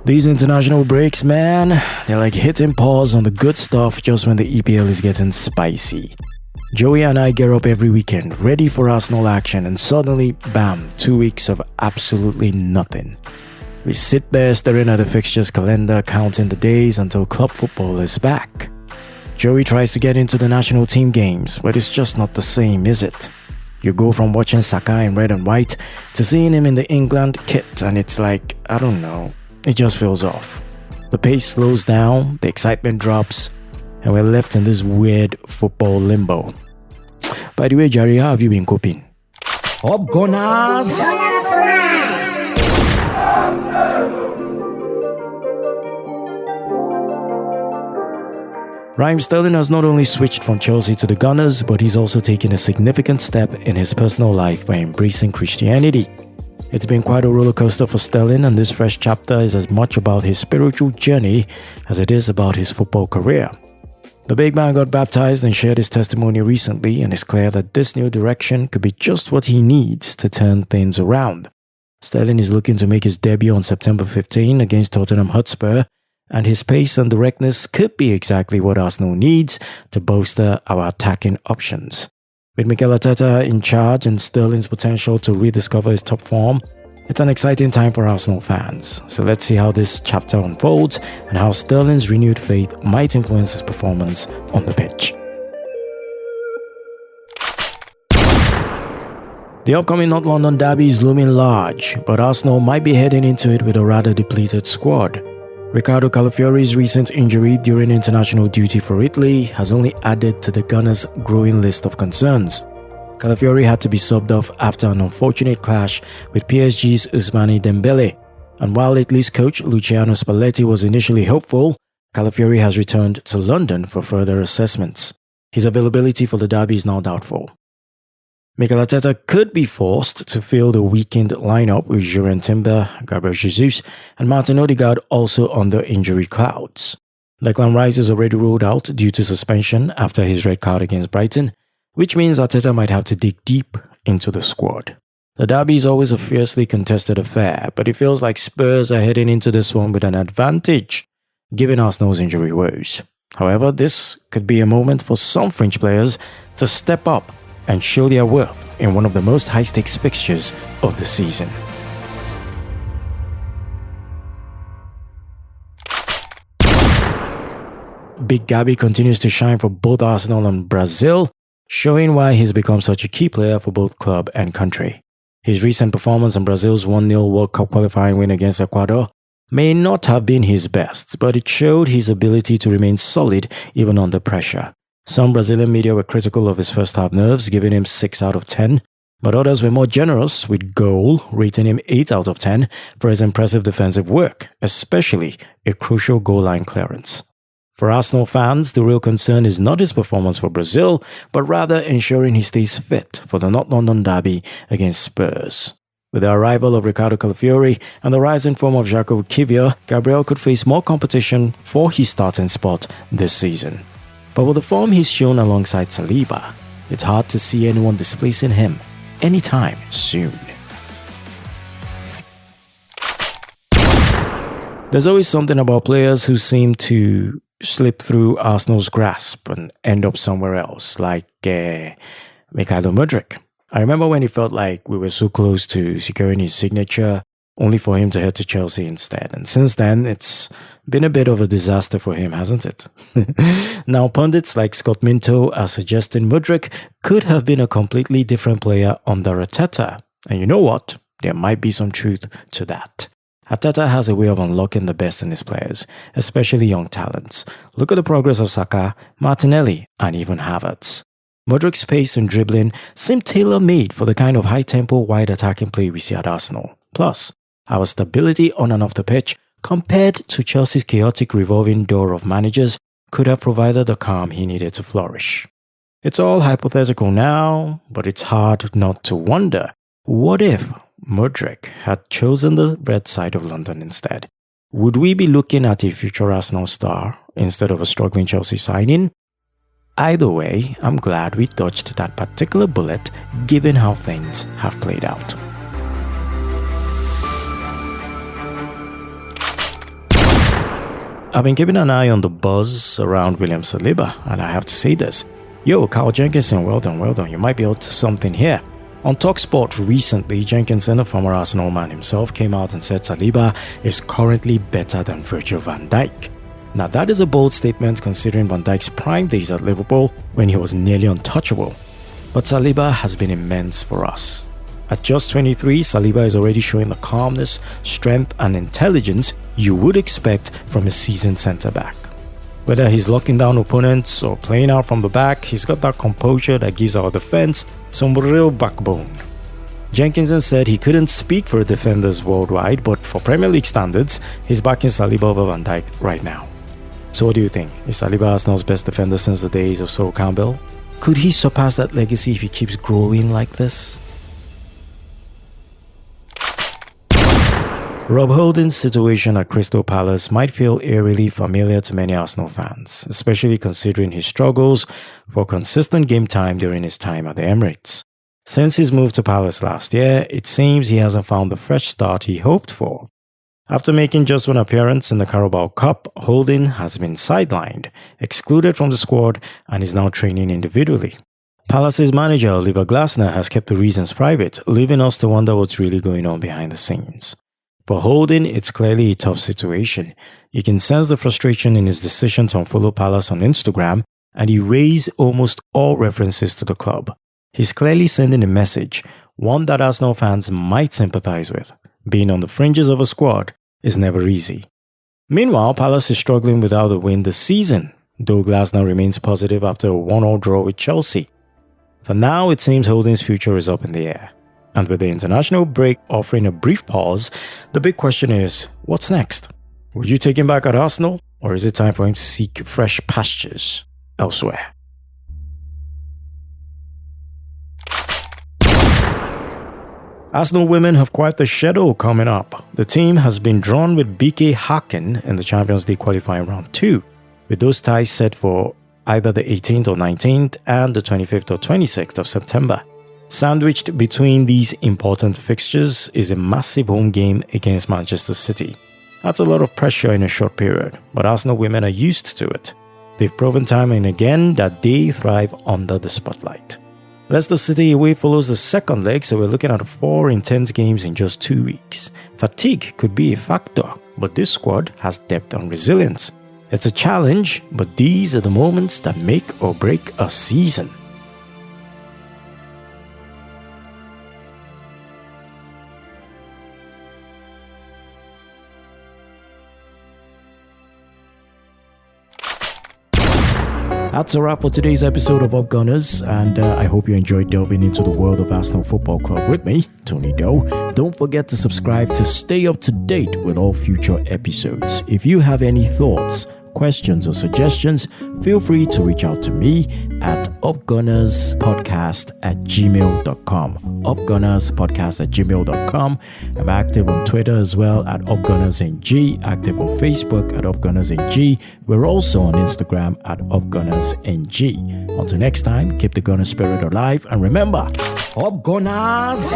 These international breaks, man, they're like hitting pause on the good stuff just when the EPL is getting spicy. Joey and I get up every weekend, ready for Arsenal action, and suddenly, bam, 2 weeks of absolutely nothing. We sit there staring at the fixtures calendar, counting the days until club football is back. Joey tries to get into the national team games, but it's just not the same, is it? You go from watching Saka in red and white to seeing him in the England kit, and it's like, I don't know, it just feels off. The pace slows down, the excitement drops, and we're left in this weird football limbo. By the way, Jerry, how have you been coping? Up Gunners! Raheem Sterling has not only switched from Chelsea to the Gunners, but he's also taken a significant step in his personal life by embracing Christianity. It's been quite a roller coaster for Sterling, and this fresh chapter is as much about his spiritual journey as it is about his football career. The big man got baptized and shared his testimony recently, and it's clear that this new direction could be just what he needs to turn things around. Sterling is looking to make his debut on September 15 against Tottenham Hotspur, and his pace and directness could be exactly what Arsenal needs to bolster our attacking options. With Mikel Arteta in charge and Sterling's potential to rediscover his top form, it's an exciting time for Arsenal fans. So let's see how this chapter unfolds and how Sterling's renewed faith might influence his performance on the pitch. The upcoming North London derby is looming large, but Arsenal might be heading into it with a rather depleted squad. Riccardo Calafiori's recent injury during international duty for Italy has only added to the Gunners' growing list of concerns. Calafiori had to be subbed off after an unfortunate clash with PSG's Ousmane Dembele, and while Italy's coach Luciano Spalletti was initially hopeful, Calafiori has returned to London for further assessments. His availability for the derby is now doubtful. Mikel Arteta could be forced to fill the weakened lineup with Jurgen Timber, Gabriel Jesus, and Martin Odegaard also under injury clouds. Declan Rice is already ruled out due to suspension after his red card against Brighton, which means Arteta might have to dig deep into the squad. The derby is always a fiercely contested affair, but it feels like Spurs are heading into this one with an advantage, given Arsenal's injury woes. However, this could be a moment for some French players to step up and show their worth in one of the most high-stakes fixtures of the season. Big Gabi continues to shine for both Arsenal and Brazil, showing why he's become such a key player for both club and country. His recent performance in Brazil's 1-0 World Cup qualifying win against Ecuador may not have been his best, but it showed his ability to remain solid even under pressure. Some Brazilian media were critical of his first half nerves, giving him 6 out of 10, but others were more generous with goal, rating him 8 out of 10 for his impressive defensive work, especially a crucial goal line clearance. For Arsenal fans, the real concern is not his performance for Brazil, but rather ensuring he stays fit for the North London derby against Spurs. With the arrival of Riccardo Calafiori and the rising form of Jacob Kivior, Gabriel could face more competition for his starting spot this season. But with the form he's shown alongside Saliba, it's hard to see anyone displacing him anytime soon. There's always something about players who seem to slip through Arsenal's grasp and end up somewhere else, like Mykhailo Mudryk. I remember when it felt like we were so close to securing his signature, only for him to head to Chelsea instead. And since then, it's been a bit of a disaster for him, hasn't it? Now, pundits like Scott Minto are suggesting Mudryk could have been a completely different player under Arteta. And you know what? There might be some truth to that. Arteta has a way of unlocking the best in his players, especially young talents. Look at the progress of Saka, Martinelli, and even Havertz. Mudryk's pace and dribbling seem tailor-made for the kind of high-tempo, wide attacking play we see at Arsenal. Plus, our stability on and off the pitch, compared to Chelsea's chaotic revolving door of managers, could have provided the calm he needed to flourish. It's all hypothetical now, but it's hard not to wonder, what if Mudryk had chosen the red side of London instead? Would we be looking at a future Arsenal star instead of a struggling Chelsea signing? Either way, I'm glad we dodged that particular bullet given how things have played out. I've been keeping an eye on the buzz around William Saliba, and I have to say this. Yo, Carl Jenkinson, well done. You might be owed to something here. On TalkSport recently, Jenkinson, a former Arsenal man himself, came out and said Saliba is currently better than Virgil van Dijk. Now that is a bold statement considering Van Dijk's prime days at Liverpool when he was nearly untouchable. But Saliba has been immense for us. At just 23, Saliba is already showing the calmness, strength and intelligence you would expect from a seasoned centre-back. Whether he's locking down opponents or playing out from the back, he's got that composure that gives our defense some real backbone. Jenkinson said he couldn't speak for defenders worldwide, but for Premier League standards, he's backing Saliba over Van Dijk right now. So what do you think? Is Saliba Arsenal's best defender since the days of Sol Campbell? Could he surpass that legacy if he keeps growing like this? Rob Holding's situation at Crystal Palace might feel eerily familiar to many Arsenal fans, especially considering his struggles for consistent game time during his time at the Emirates. Since his move to Palace last year, it seems he hasn't found the fresh start he hoped for. After making just one appearance in the Carabao Cup, Holding has been sidelined, excluded from the squad, and is now training individually. Palace's manager Oliver Glasner has kept the reasons private, leaving us to wonder what's really going on behind the scenes. For Holding, it's clearly a tough situation. You can sense the frustration in his decision to unfollow Palace on Instagram and erase almost all references to the club. He's clearly sending a message, one that Arsenal fans might sympathize with. Being on the fringes of a squad is never easy. Meanwhile, Palace is struggling without a win this season, though Glasner remains positive after a 1-1 draw with Chelsea. For now, it seems Holding's future is up in the air. And with the international break offering a brief pause, the big question is, what's next? Will you take him back at Arsenal, or is it time for him to seek fresh pastures elsewhere? Arsenal women have quite the schedule coming up. The team has been drawn with BK Häcken in the Champions League qualifying round 2, with those ties set for either the 18th or 19th and the 25th or 26th of September. Sandwiched between these important fixtures is a massive home game against Manchester City. That's a lot of pressure in a short period, but Arsenal women are used to it. They've proven time and again that they thrive under the spotlight. Leicester City away follows the second leg, so we're looking at 4 intense games in just 2 weeks. Fatigue could be a factor, but this squad has depth and resilience. It's a challenge, but these are the moments that make or break a season. That's a wrap for today's episode of Up Gunners, and I hope you enjoyed delving into the world of Arsenal Football Club with me, Tony Doe. Don't forget to subscribe to stay up to date with all future episodes. If you have any thoughts, questions or suggestions, feel free to reach out to me at upgunnerspodcast@gmail.com. upgunnerspodcast@gmail.com. I'm active on Twitter as well at upgunnersng, active on Facebook at upgunnersng. We're also on Instagram at upgunnersng. Until next time, keep the gunner spirit alive and remember, Up Gunners!